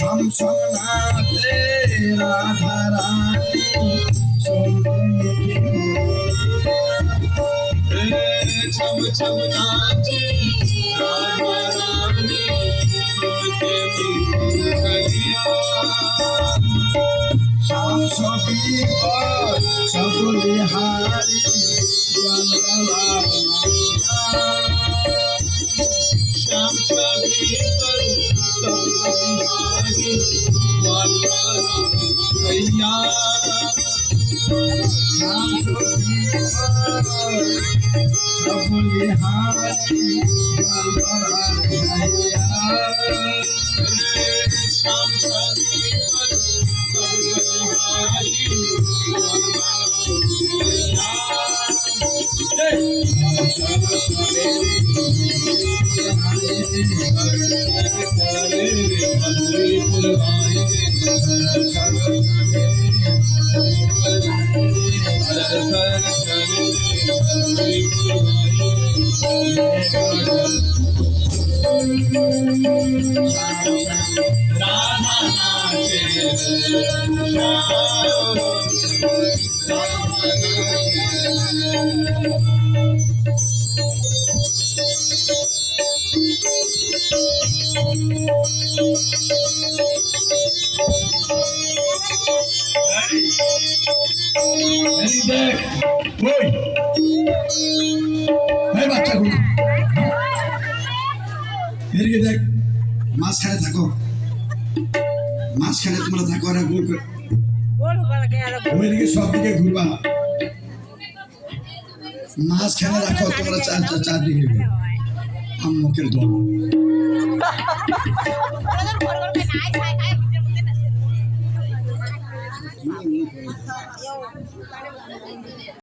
छम छम नाचे राधा रानी छम छम नाचे राधा रानी शाम सभी पर सब बिहारी श्याम सभी पर सब बिहारी भैया श्याम सभी पर सब बिहारी भैया श्याम सभी पर सब बिहारी राधा नाचे দেখ ওই এই বাচ্চাগুলো এদিকে দেখ মাঝখানে থাকো মাঝখানে তোমরা থাকো আর ওইদিকে সব দিকে ঘুরবা মাঝখানে রাখো তোমরা চারদিকে আম্মুকের দল